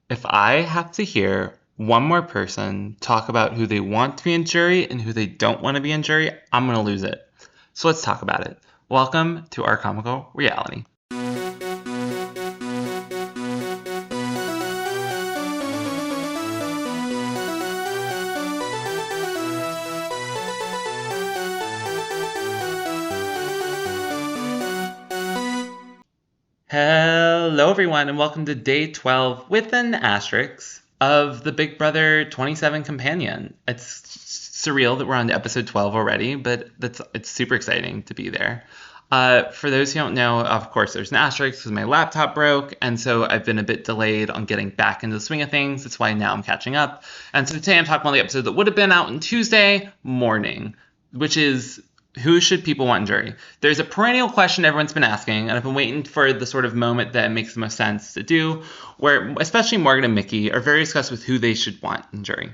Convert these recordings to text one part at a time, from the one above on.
If I have to hear one more person talk about who they want to be in jury and who they don't want to be in jury, I'm going to lose it. So let's talk about it. Welcome to our comical reality. Hello, everyone, and welcome to day 12 with an asterisk of the Big Brother 27 Companion. It's surreal that we're on to episode 12 already, but it's super exciting to be there. For those who don't know, of course, there's an asterisk because my laptop broke, and so I've been a bit delayed on getting back into the swing of things. That's why now I'm catching up. And so today I'm talking about the episode that would have been out on Tuesday morning, which is who should people want in jury? There's a perennial question everyone's been asking, and I've been waiting for the sort of moment that makes the most sense to do, where especially Morgan and Mickey are very discussed with who they should want in jury.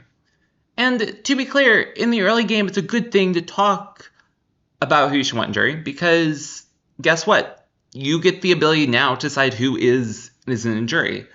And to be clear, in the early game, it's a good thing to talk about who you should want in jury, because guess what? You get the ability now to decide who is and isn't in jury.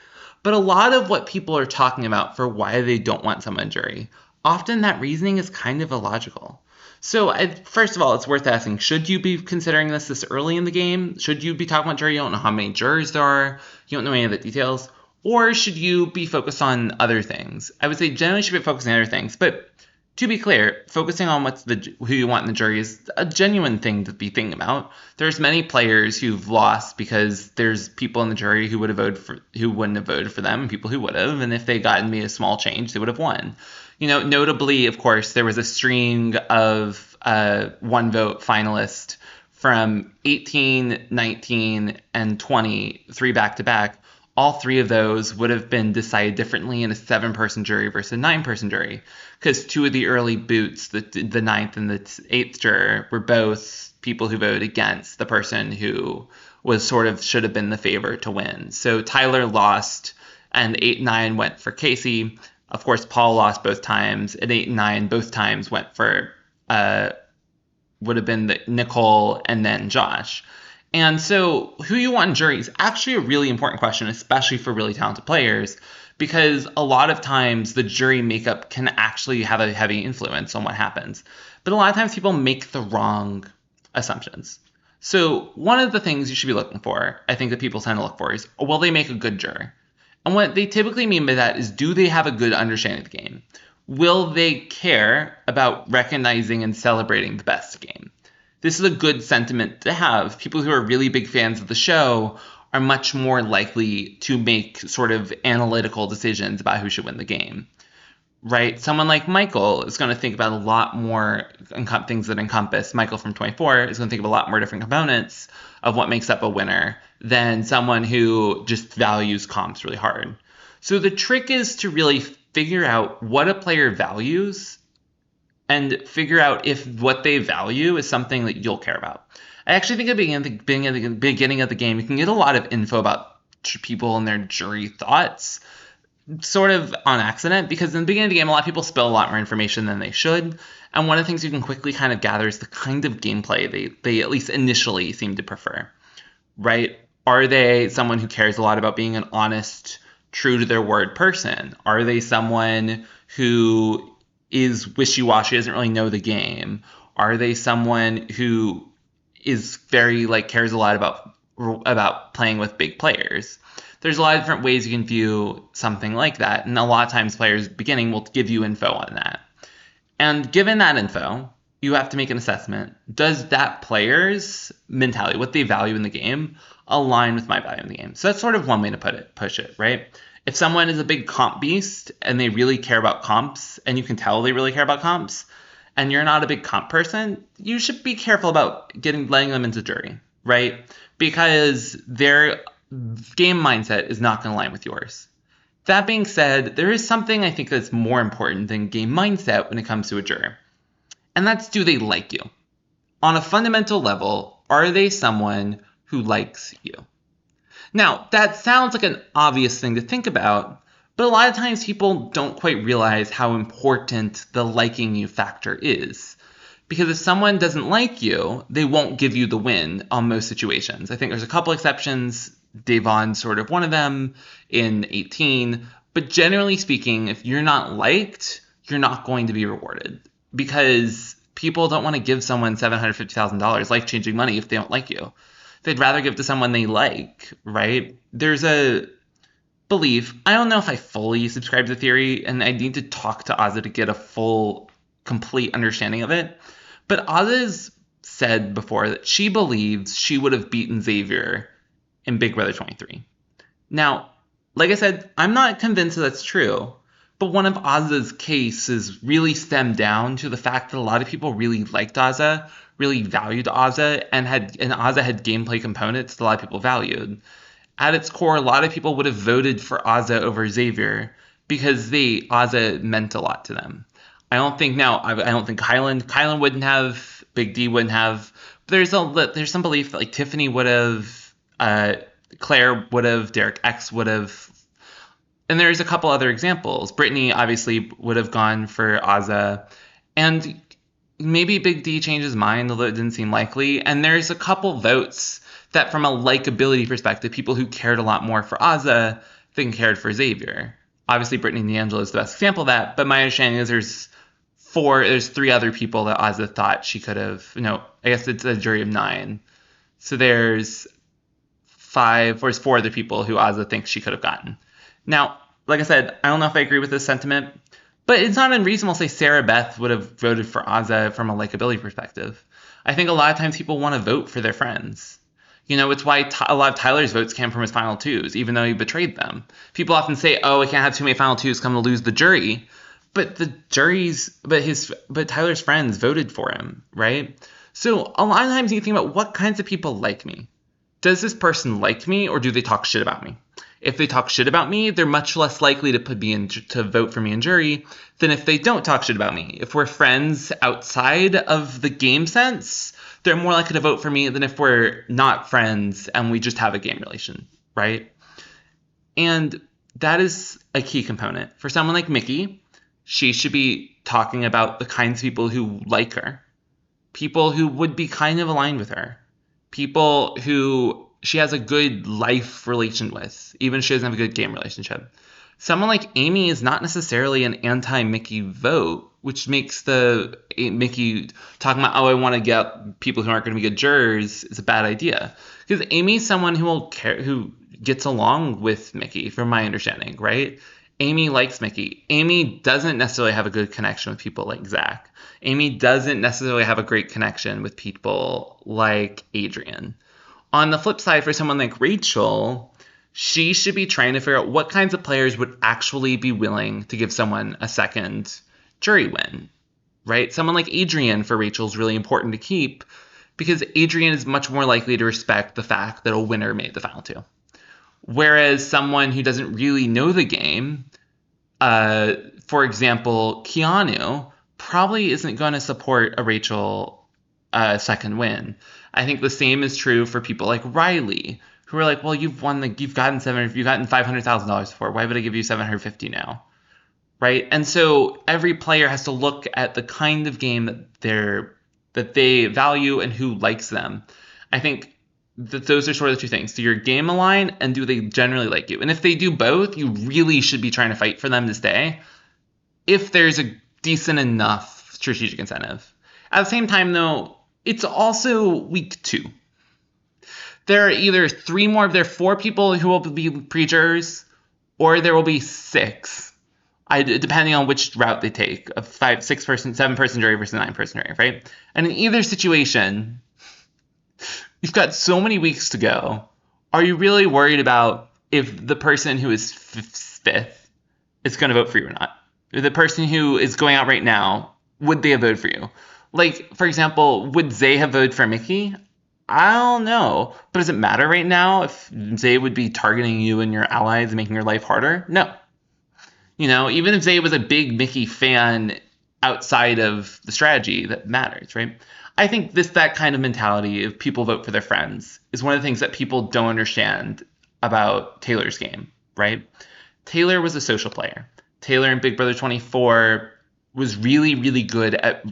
But a lot of what people are talking about for why they don't want someone in jury, often that reasoning is kind of illogical. So, first of all, it's worth asking, should you be considering this early in the game? Should you be talking about jury? You don't know how many jurors there are. You don't know any of the details. Or should you be focused on other things? I would say generally you should be focusing on other things. But to be clear, focusing on who you want in the jury is a genuine thing to be thinking about. There's many players who've lost because there's people in the jury who wouldn't have voted for them, and people who would have, and if they gotten me a small change, they would have won. You know, notably, of course, there was a string of one vote finalists from 18, 19, and 20, three back to back. All three of those would have been decided differently in a 7-person jury versus a 9-person jury, because two of the early boots, the 9th and the 8th juror, were both people who voted against the person who should have been the favorite to win. So Tyler lost, and 8 and 9 went for Casey. Of course, Paul lost both times, and 8 and 9 both times went for would have been Nicole and then Josh. And so who you want in jury is actually a really important question, especially for really talented players, because a lot of times the jury makeup can actually have a heavy influence on what happens. But a lot of times people make the wrong assumptions. So one of the things you should be looking for, I think that people tend to look for, is, will they make a good juror? And what they typically mean by that is, do they have a good understanding of the game? Will they care about recognizing and celebrating the best game? This is a good sentiment to have. People who are really big fans of the show are much more likely to make sort of analytical decisions about who should win the game, right? Someone like Michael is going to think about a lot more things that encompass. Michael from 24 is going to think of a lot more different components of what makes up a winner than someone who just values comps really hard. So the trick is to really figure out what a player values and figure out if what they value is something that you'll care about. I actually think at the beginning of the game, you can get a lot of info about people and their jury thoughts sort of on accident, because in the beginning of the game, a lot of people spill a lot more information than they should. And one of the things you can quickly kind of gather is the kind of gameplay they at least initially seem to prefer, right? Are they someone who cares a lot about being an honest, true to their word person? Are they someone who is wishy-washy, doesn't really know the game? Are they someone who is very, cares a lot about playing with big players? There's a lot of different ways you can view something like that, and a lot of times players beginning will give you info on that. And given that info, you have to make an assessment. Does that player's mentality, what they value in the game, align with my value in the game? So that's sort of one way to push it, right? If someone is a big comp beast and they really care about comps, and you can tell they really care about comps, and you're not a big comp person, you should be careful about letting them into jury, right? Because their game mindset is not going to align with yours. That being said, there is something I think that's more important than game mindset when it comes to a juror. And that's, do they like you? On a fundamental level, are they someone who likes you? Now, that sounds like an obvious thing to think about, but a lot of times people don't quite realize how important the liking you factor is. Because if someone doesn't like you, they won't give you the win on most situations. I think there's a couple exceptions. Davon's sort of one of them in 18, But generally speaking, if you're not liked, you're not going to be rewarded, because people don't want to give someone $750,000 life-changing money if they don't like you. They'd rather give to someone they like, right? There's a belief. I don't know if I fully subscribe to the theory, and I need to talk to Azza to get a full, complete understanding of it. But Azza's said before that she believes she would have beaten Xavier in Big Brother 23. Now, like I said, I'm not convinced that that's true, but one of Azza's cases really stemmed down to the fact that a lot of people really liked Azza, really valued Azza, and Azza had gameplay components that a lot of people valued. At its core, a lot of people would have voted for Azza over Xavier because Azza meant a lot to them. I don't think Kylan wouldn't have, Big D wouldn't have. But there's some belief that like Tiffany would have, Claire would have, Derek X would have, and there's a couple other examples. Brittany obviously would have gone for Azza, and maybe Big D changed his mind, although it didn't seem likely. And there's a couple votes that, from a likability perspective, people who cared a lot more for Azza than cared for Xavier. Obviously, Brittany and D'Angelo is the best example of that, but my understanding is there's 3 other people that Azza thought she could have. No, I guess it's a jury of 9. So there's 4 other people who Azza thinks she could have gotten. Now, like I said, I don't know if I agree with this sentiment, but it's not unreasonable to say Sarah Beth would have voted for Azza from a likability perspective. I think a lot of times people want to vote for their friends. It's why a lot of Tyler's votes came from his final twos, even though he betrayed them. People often say, "Oh, I can't have too many final twos, come to lose the jury." But Tyler's friends voted for him, right? So a lot of times you think about, what kinds of people like me? Does this person like me, or do they talk shit about me? If they talk shit about me, they're much less likely to vote for me in jury than if they don't talk shit about me. If we're friends outside of the game sense, they're more likely to vote for me than if we're not friends and we just have a game relation, right? And that is a key component. For someone like Mickey, she should be talking about the kinds of people who like her, people who would be kind of aligned with her, people who she has a good life relation with, even if she doesn't have a good game relationship. Someone like Amy is not necessarily an anti-Mickey vote, which makes the Mickey talking about, I want to get people who aren't going to be good jurors, is a bad idea. Because Amy's someone who gets along with Mickey, from my understanding, right? Amy likes Mickey. Amy doesn't necessarily have a good connection with people like Zach. Amy doesn't necessarily have a great connection with people like Adrian. On the flip side, for someone like Rachel, she should be trying to figure out what kinds of players would actually be willing to give someone a second jury win, right? Someone like Adrian for Rachel is really important to keep, because Adrian is much more likely to respect the fact that a winner made the final two. Whereas someone who doesn't really know the game, for example, Keanu, probably isn't going to support a Rachel second win. I think the same is true for people like Riley, who are like, well, you've gotten $500,000 before. Why would I give you $750 now? Right? And so every player has to look at the kind of game that they value and who likes them. I think that those are sort of the two things. Do your game align, and do they generally like you? And if they do both, you really should be trying to fight for them to stay, if there's a decent enough strategic incentive. At the same time, though, it's also week 2. There are either 4 people who will be pre-jurors, or there will be 6, depending on which route they take, a 5, 6 person, 7 person jury versus a 9 person jury, right? And in either situation, you've got so many weeks to go. Are you really worried about if the person who is 5th is going to vote for you or not? The person who is going out right now, would they have voted for you? Like, for example, would Zay have voted for Mickey? I don't know. But does it matter right now if Zay would be targeting you and your allies and making your life harder? No. Even if Zay was a big Mickey fan outside of the strategy, that matters, right? I think that kind of mentality of people vote for their friends is one of the things that people don't understand about Taylor's game, right? Taylor was a social player. Taylor in Big Brother 24 was really, really good at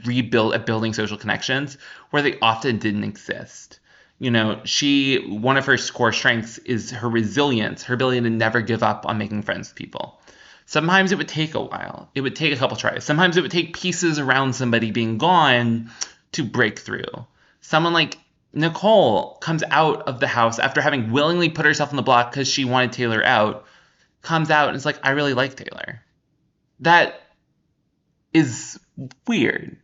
building social connections where they often didn't exist. One of her core strengths is her resilience, her ability to never give up on making friends with people. Sometimes it would take a while. It would take a couple tries. Sometimes it would take pieces around somebody being gone to break through. Someone like Nicole comes out of the house after having willingly put herself on the block because she wanted Taylor out, comes out and is like, I really like Taylor. That is weird.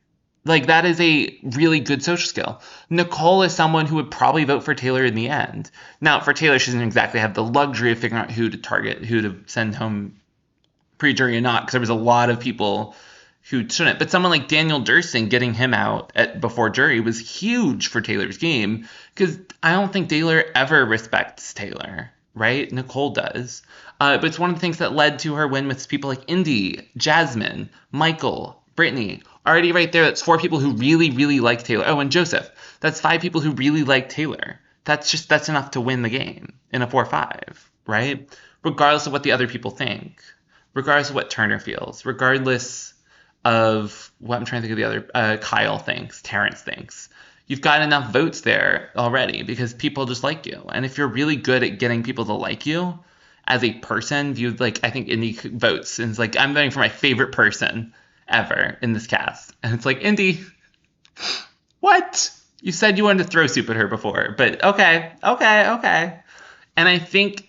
Like, that is a really good social skill. Nicole is someone who would probably vote for Taylor in the end. Now, for Taylor, she doesn't exactly have the luxury of figuring out who to target, who to send home pre-jury or not, because there was a lot of people who shouldn't. But someone like Daniel Durston, getting him out before jury was huge for Taylor's game, because I don't think Taylor ever respects Taylor, right? Nicole does. But it's one of the things that led to her win with people like Indy, Jasmine, Michael, Brittany. Already right there, that's 4 people who really, really like Taylor. Oh, and Joseph. That's 5 people who really like Taylor. That's enough to win the game in a 4-5, right? Regardless of what the other people think. Regardless of what Turner feels. Regardless of what I'm trying to think of the other, Kyle thinks, Terrence thinks. You've got enough votes there already because people just like you. And if you're really good at getting people to like you as a person, viewed like, I think Indy votes and it's like, I'm voting for my favorite person ever in this cast. And it's like, Indy, what? You said you wanted to throw soup at her before, but okay. And I think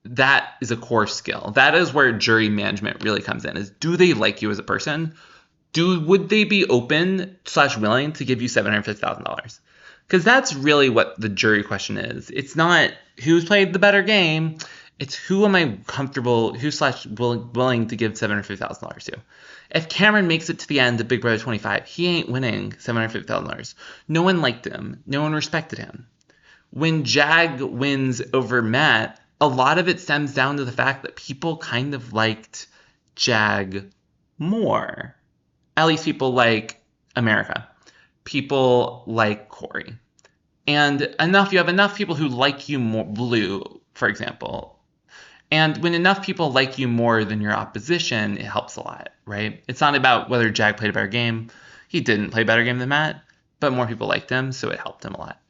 that is a core skill. That is where jury management really comes in, is do they like you as a person? Would they be open/willing to give you $750,000? Because that's really what the jury question is. It's not who's played the better game. It's who am I comfortable, willing to give $750,000 to. If Cameron makes it to the end of Big Brother 25, he ain't winning $750,000. No one liked him. No one respected him. When Jag wins over Matt, a lot of it stems down to the fact that people kind of liked Jag more. At least people like America. People like Corey. And you have enough people who like you more, Blue, for example. And when enough people like you more than your opposition, it helps a lot, right? It's not about whether Jag played a better game. He didn't play a better game than Matt, but more people liked him, so it helped him a lot.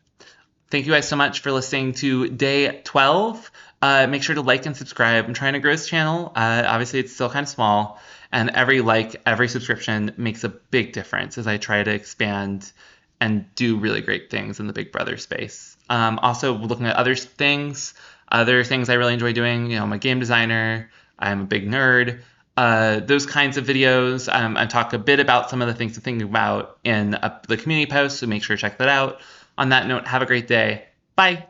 Thank you guys so much for listening to Day 12. Make sure to like and subscribe. I'm trying to grow this channel. Obviously, it's still kind of small. And every like, every subscription makes a big difference as I try to expand and do really great things in the Big Brother space. Also, looking at other things I really enjoy doing. You know, I'm a game designer. I'm a big nerd. Those kinds of videos. I talk a bit about some of the things I'm thinking about in the community post, so make sure to check that out. On that note, have a great day. Bye.